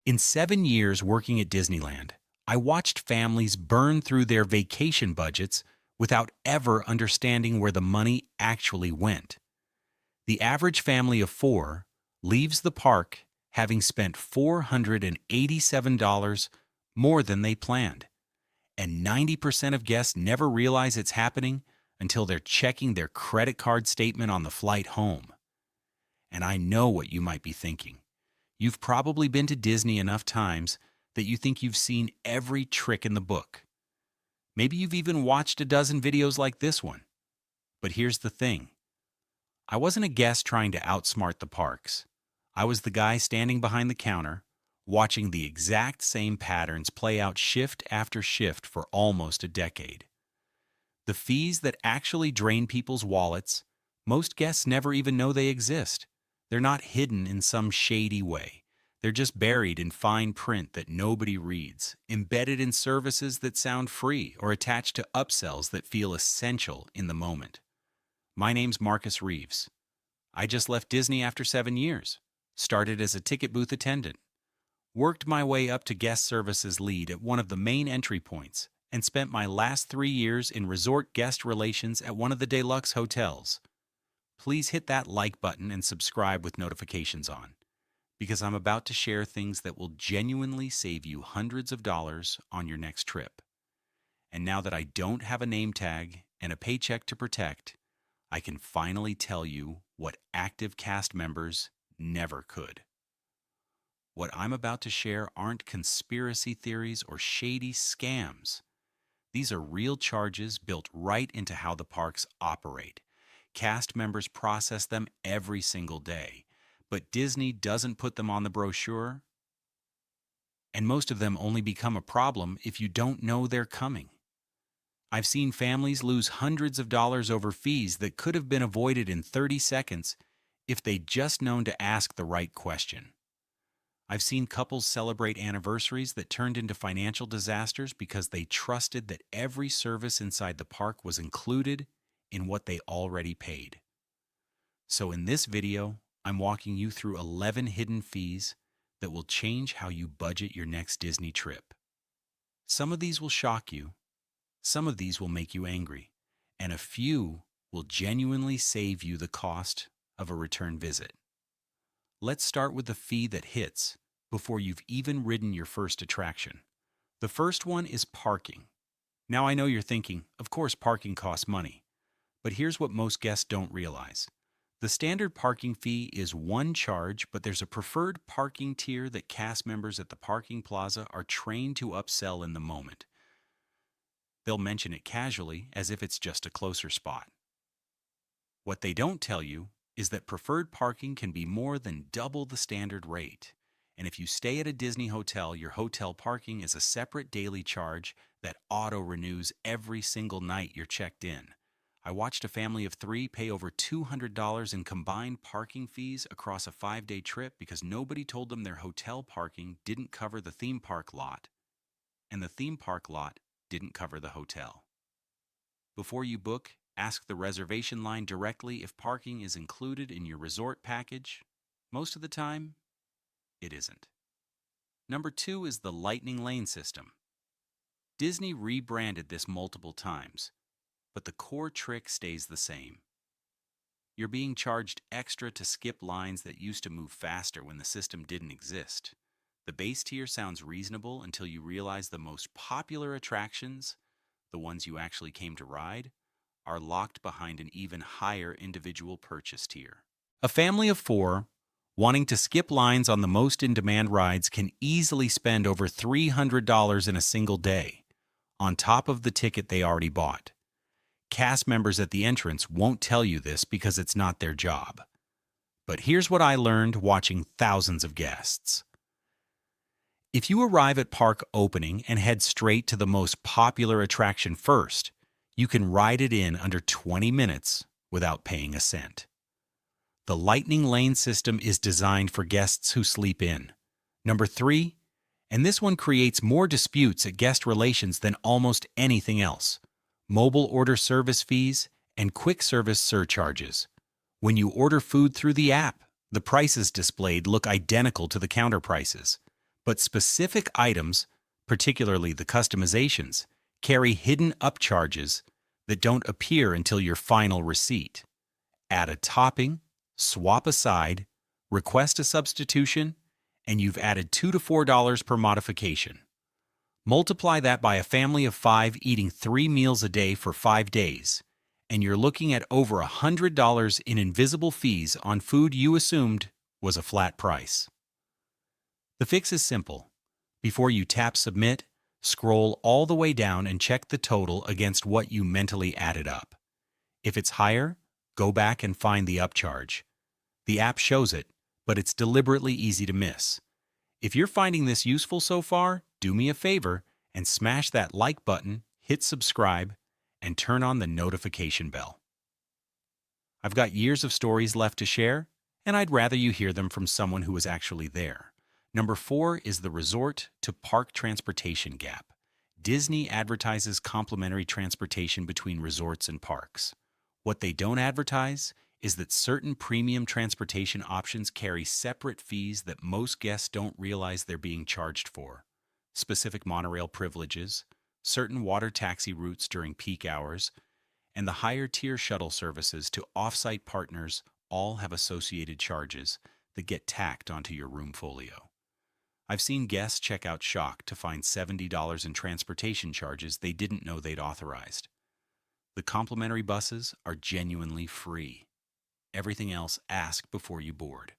In 7 years working at Disneyland, I watched families burn through their vacation budgets without ever understanding where the money actually went. The average family of four leaves the park having spent $487 more than they planned. And 90% of guests never realize it's happening until they're checking their credit card statement on the flight home. And I know what you might be thinking. You've probably been to Disney enough times that you think you've seen every trick in the book. Maybe you've even watched a dozen videos like this one. But here's the thing. I wasn't a guest trying to outsmart the parks. I was the guy standing behind the counter, watching the exact same patterns play out shift after shift for almost a decade. The fees that actually drain people's wallets, most guests never even know they exist. They're not hidden in some shady way. They're just buried in fine print that nobody reads, embedded in services that sound free or attached to upsells that feel essential in the moment. My name's Marcus Reeves. I just left Disney after 7 years, started as a ticket booth attendant, worked my way up to guest services lead at one of the main entry points, and spent my last 3 years in resort guest relations at one of the deluxe hotels. Please hit that like button and subscribe with notifications on, because I'm about to share things that will genuinely save you hundreds of dollars on your next trip. And now that I don't have a name tag and a paycheck to protect, I can finally tell you what active cast members never could. What I'm about to share aren't conspiracy theories or shady scams. These are real charges built right into how the parks operate. Cast members process them every single day, but Disney doesn't put them on the brochure, and most of them only become a problem if you don't know they're coming. I've seen families lose hundreds of dollars over fees that could have been avoided in 30 seconds if they'd just known to ask the right question. I've seen couples celebrate anniversaries that turned into financial disasters because they trusted that every service inside the park was included in what they already paid. So in this video, I'm walking you through 11 hidden fees that will change how you budget your next Disney trip. Some of these will shock you, some of these will make you angry, and a few will genuinely save you the cost of a return visit. Let's start with the fee that hits before you've even ridden your first attraction. The first one is parking. Now I know you're thinking, of course parking costs money. But here's what most guests don't realize. The standard parking fee is one charge, but there's a preferred parking tier that cast members at the parking plaza are trained to upsell in the moment. They'll mention it casually as if it's just a closer spot. What they don't tell you is that preferred parking can be more than double the standard rate. And if you stay at a Disney hotel, your hotel parking is a separate daily charge that auto-renews every single night you're checked in. I watched a family of 3 pay over $200 in combined parking fees across a 5-day trip because nobody told them their hotel parking didn't cover the theme park lot, and the theme park lot didn't cover the hotel. Before you book, ask the reservation line directly if parking is included in your resort package. Most of the time, it isn't. Number 2 is the Lightning Lane system. Disney rebranded this multiple times, but the core trick stays the same. You're being charged extra to skip lines that used to move faster when the system didn't exist. The base tier sounds reasonable until you realize the most popular attractions, the ones you actually came to ride, are locked behind an even higher individual purchase tier. A family of 4 wanting to skip lines on the most in-demand rides can easily spend over $300 in a single day, on top of the ticket they already bought. Cast members at the entrance won't tell you this because it's not their job. But here's what I learned watching thousands of guests. If you arrive at park opening and head straight to the most popular attraction first, you can ride it in under 20 minutes without paying a cent. The Lightning Lane system is designed for guests who sleep in. Number 3, and this one creates more disputes at guest relations than almost anything else: mobile order service fees and quick service surcharges. When you order food through the app, the prices displayed look identical to the counter prices. But specific items, particularly the customizations, carry hidden upcharges that don't appear until your final receipt. Add a topping, swap a side, request a substitution, and you've added $2 to $4 per modification. Multiply that by a family of 5 eating 3 meals a day for 5 days, and you're looking at over $100 in invisible fees on food you assumed was a flat price. The fix is simple. Before you tap submit, scroll all the way down and check the total against what you mentally added up. If it's higher, go back and find the upcharge. The app shows it, but it's deliberately easy to miss. If you're finding this useful so far, do me a favor and smash that like button, hit subscribe, and turn on the notification bell. I've got years of stories left to share, and I'd rather you hear them from someone who was actually there. Number 4 is the resort to park transportation gap. Disney advertises complimentary transportation between resorts and parks. What they don't advertise is that certain premium transportation options carry separate fees that most guests don't realize they're being charged for. Specific monorail privileges, certain water taxi routes during peak hours, and the higher tier shuttle services to off-site partners all have associated charges that get tacked onto your room folio. I've seen guests check out shocked to find $70 in transportation charges they didn't know they'd authorized. The complimentary buses are genuinely free. Everything else, ask before you board.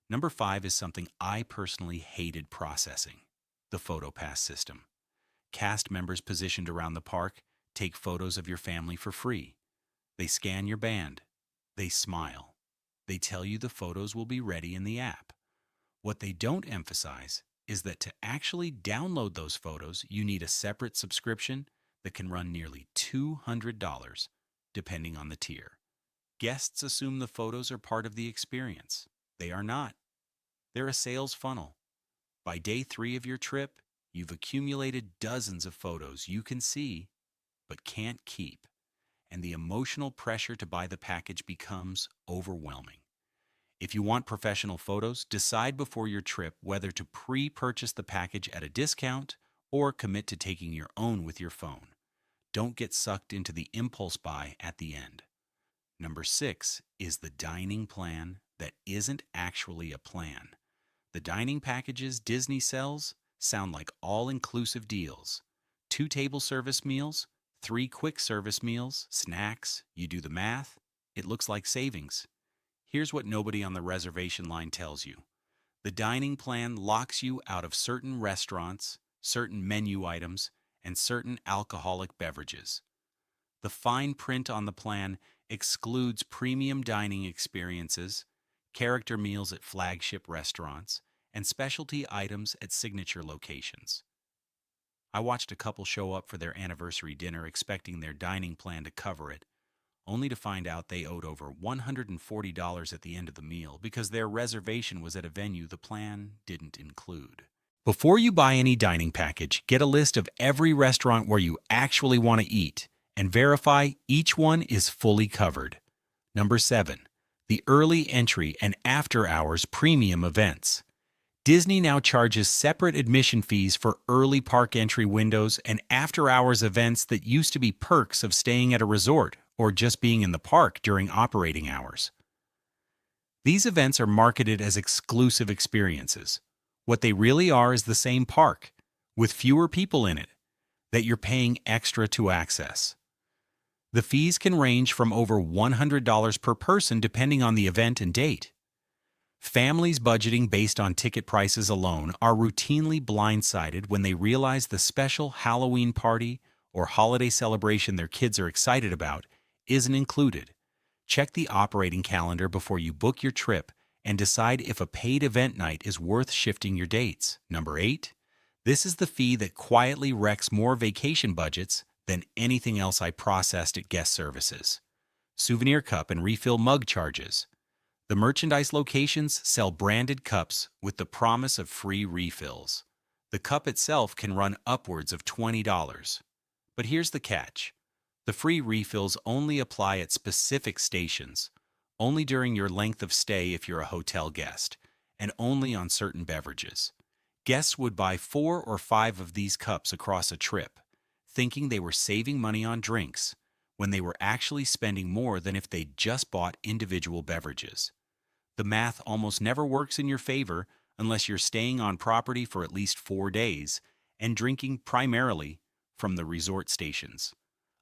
Number 5 is something I personally hated processing: the PhotoPass system. Cast members positioned around the park take photos of your family for free. They scan your band. They smile. They tell you the photos will be ready in the app. What they don't emphasize is that to actually download those photos, you need a separate subscription that can run nearly $200, depending on the tier. Guests assume the photos are part of the experience. They are not. They're a sales funnel. By day 3 of your trip, you've accumulated dozens of photos you can see but can't keep, and the emotional pressure to buy the package becomes overwhelming. If you want professional photos, decide before your trip whether to pre-purchase the package at a discount or commit to taking your own with your phone. Don't get sucked into the impulse buy at the end. Number 6 is the dining plan that isn't actually a plan. The dining packages Disney sells sound like all-inclusive deals. 2 table service meals, 3 quick service meals, snacks, you do the math, it looks like savings. Here's what nobody on the reservation line tells you. The dining plan locks you out of certain restaurants, certain menu items, and certain alcoholic beverages. The fine print on the plan excludes premium dining experiences, character meals at flagship restaurants, and specialty items at signature locations. I watched a couple show up for their anniversary dinner expecting their dining plan to cover it, only to find out they owed over $140 at the end of the meal because their reservation was at a venue the plan didn't include. Before you buy any dining package, get a list of every restaurant where you actually want to eat and verify each one is fully covered. Number 7, the early entry and after-hours premium events. Disney now charges separate admission fees for early park entry windows and after-hours events that used to be perks of staying at a resort or just being in the park during operating hours. These events are marketed as exclusive experiences. What they really are is the same park, with fewer people in it, that you're paying extra to access. The fees can range from over $100 per person depending on the event and date. Families budgeting based on ticket prices alone are routinely blindsided when they realize the special Halloween party or holiday celebration their kids are excited about isn't included. Check the operating calendar before you book your trip and decide if a paid event night is worth shifting your dates. Number 8, this is the fee that quietly wrecks more vacation budgets than anything else I processed at guest services. Souvenir cup and refill mug charges. The merchandise locations sell branded cups with the promise of free refills. The cup itself can run upwards of $20. But here's the catch. The free refills only apply at specific stations, only during your length of stay if you're a hotel guest, and only on certain beverages. Guests would buy 4 or 5 of these cups across a trip, thinking they were saving money on drinks, when they were actually spending more than if they'd just bought individual beverages. The math almost never works in your favor unless you're staying on property for at least 4 days and drinking primarily from the resort stations.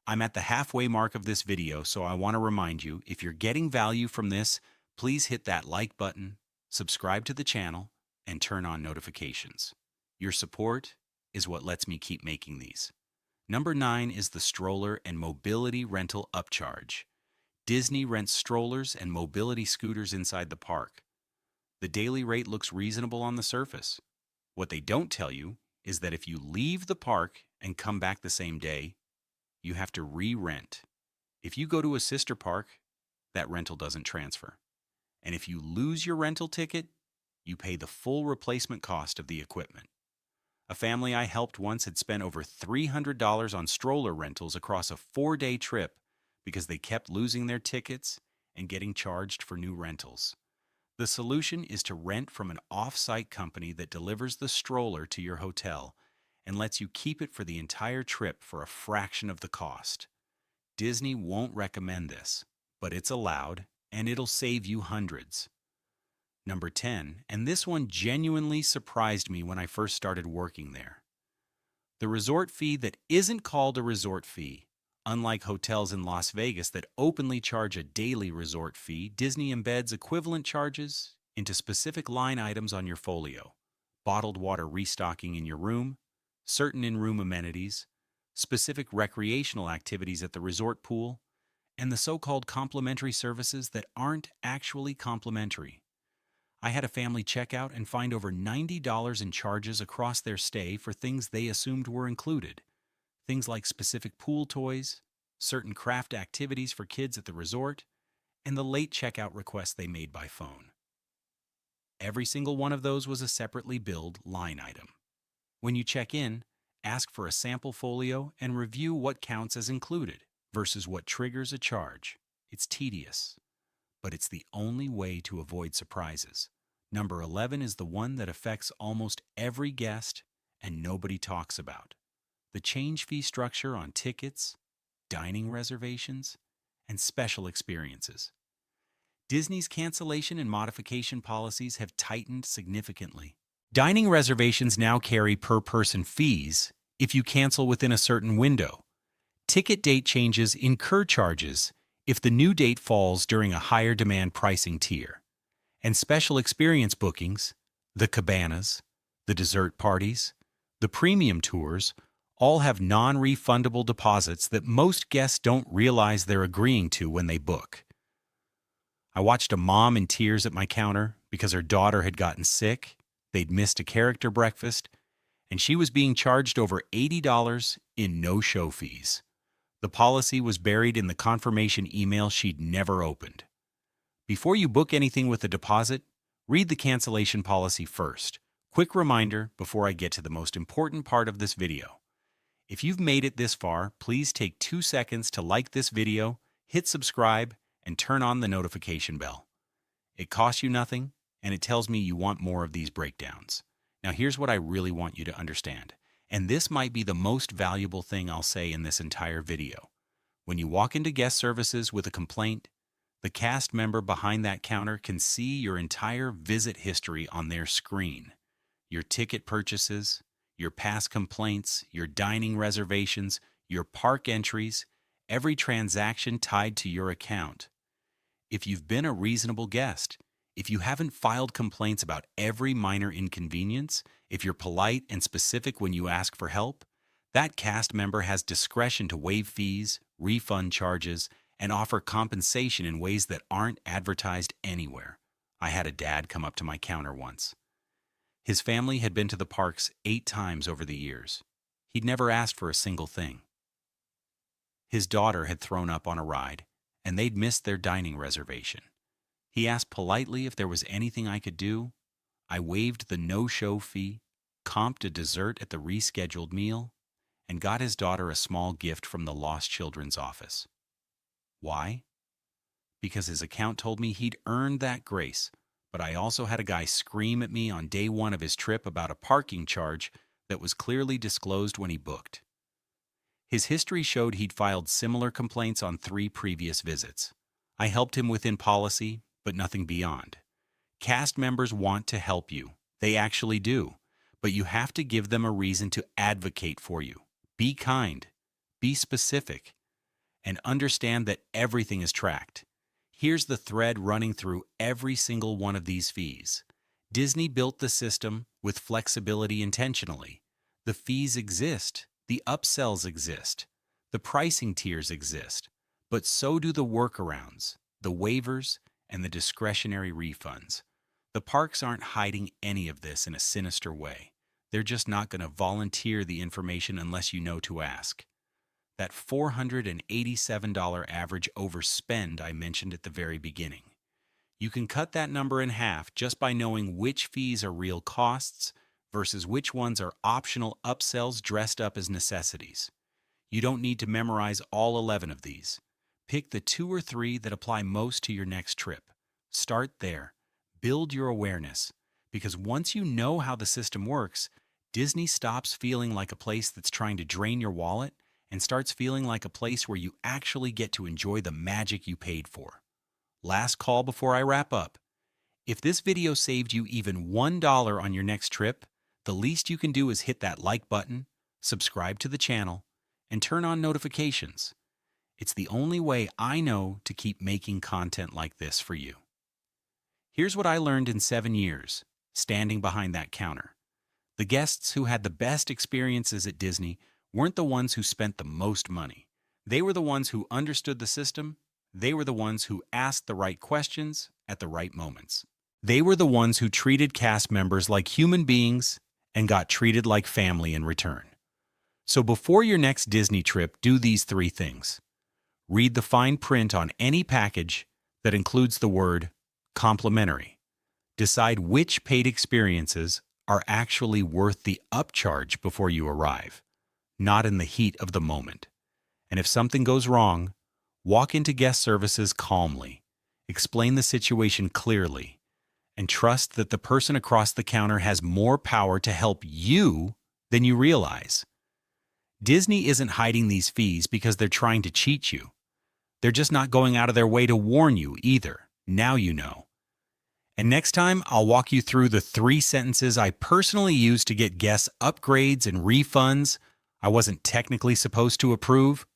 I'm at the halfway mark of this video, so I want to remind you, if you're getting value from this, please hit that like button, subscribe to the channel, and turn on notifications. Your support is what lets me keep making these. Number 9 is the stroller and mobility rental upcharge. Disney rents strollers and mobility scooters inside the park. The daily rate looks reasonable on the surface. What they don't tell you is that if you leave the park and come back the same day, you have to re-rent. If you go to a sister park, that rental doesn't transfer. And if you lose your rental ticket, you pay the full replacement cost of the equipment. A family I helped once had spent over $300 on stroller rentals across a 4-day trip because they kept losing their tickets and getting charged for new rentals. The solution is to rent from an off-site company that delivers the stroller to your hotel and lets you keep it for the entire trip for a fraction of the cost. Disney won't recommend this, but it's allowed, and it'll save you hundreds. Number 10, and this one genuinely surprised me when I first started working there. The resort fee that isn't called a resort fee. Unlike hotels in Las Vegas that openly charge a daily resort fee, Disney embeds equivalent charges into specific line items on your folio. Bottled water restocking in your room, certain in-room amenities, specific recreational activities at the resort pool, and the so-called complimentary services that aren't actually complimentary. I had a family check out and find over $90 in charges across their stay for things they assumed were included. Things like specific pool toys, certain craft activities for kids at the resort, and the late checkout requests they made by phone. Every single one of those was a separately billed line item. When you check in, ask for a sample folio and review what counts as included versus what triggers a charge. It's tedious, but it's the only way to avoid surprises. Number 11 is the one that affects almost every guest and nobody talks about. The change fee structure on tickets, dining reservations, and special experiences. Disney's cancellation and modification policies have tightened significantly. Dining reservations now carry per-person fees if you cancel within a certain window. Ticket date changes incur charges if the new date falls during a higher demand pricing tier. And special experience bookings, the cabanas, the dessert parties, the premium tours, all have non-refundable deposits that most guests don't realize they're agreeing to when they book. I watched a mom in tears at my counter because her daughter had gotten sick, they'd missed a character breakfast, and she was being charged over $80 in no-show fees. The policy was buried in the confirmation email she'd never opened. Before you book anything with a deposit, read the cancellation policy first. Quick reminder before I get to the most important part of this video. If you've made it this far, please take 2 seconds to like this video, hit subscribe, and turn on the notification bell. It costs you nothing, and it tells me you want more of these breakdowns. Now here's what I really want you to understand, and this might be the most valuable thing I'll say in this entire video. When you walk into guest services with a complaint, the cast member behind that counter can see your entire visit history on their screen. Your ticket purchases, your past complaints, your dining reservations, your park entries, every transaction tied to your account. If you've been a reasonable guest, if you haven't filed complaints about every minor inconvenience, if you're polite and specific when you ask for help, that cast member has discretion to waive fees, refund charges, and offer compensation in ways that aren't advertised anywhere. I had a dad come up to my counter once. His family had been to the parks 8 times over the years. He'd never asked for a single thing. His daughter had thrown up on a ride, and they'd missed their dining reservation. He asked politely if there was anything I could do. I waived the no-show fee, comped a dessert at the rescheduled meal, and got his daughter a small gift from the Lost Children's office. Why? Because his account told me he'd earned that grace But I also had a guy scream at me on day one of his trip about a parking charge that was clearly disclosed when he booked. His history showed he'd filed similar complaints on 3 previous visits. I helped him within policy, but nothing beyond. Cast members want to help you. They actually do. But you have to give them a reason to advocate for you. Be kind. Be specific. And understand that everything is tracked. Here's the thread running through every single one of these fees. Disney built the system with flexibility intentionally. The fees exist. The upsells exist. The pricing tiers exist. But so do the workarounds, the waivers, and the discretionary refunds. The parks aren't hiding any of this in a sinister way. They're just not going to volunteer the information unless you know to ask. That $487 average overspend I mentioned at the very beginning. You can cut that number in half just by knowing which fees are real costs versus which ones are optional upsells dressed up as necessities. You don't need to memorize all 11 of these. Pick the 2 or 3 that apply most to your next trip. Start there. Build your awareness. Because once you know how the system works, Disney stops feeling like a place that's trying to drain your wallet and starts feeling like a place where you actually get to enjoy the magic you paid for. Last call before I wrap up. If this video saved you even $1 on your next trip, the least you can do is hit that like button, subscribe to the channel, and turn on notifications. It's the only way I know to keep making content like this for you. Here's what I learned in 7 years, standing behind that counter. The guests who had the best experiences at Disney weren't the ones who spent the most money. They were the ones who understood the system. They were the ones who asked the right questions at the right moments. They were the ones who treated cast members like human beings and got treated like family in return. So before your next Disney trip, do these 3 things. Read the fine print on any package that includes the word complimentary. Decide which paid experiences are actually worth the upcharge before you arrive, not in the heat of the moment. And if something goes wrong, walk into guest services calmly, explain the situation clearly, and trust that the person across the counter has more power to help you than you realize. Disney isn't hiding these fees because they're trying to cheat you. They're just not going out of their way to warn you either. Now you know. And next time, I'll walk you through the 3 sentences I personally used to get guests upgrades and refunds I wasn't technically supposed to approve.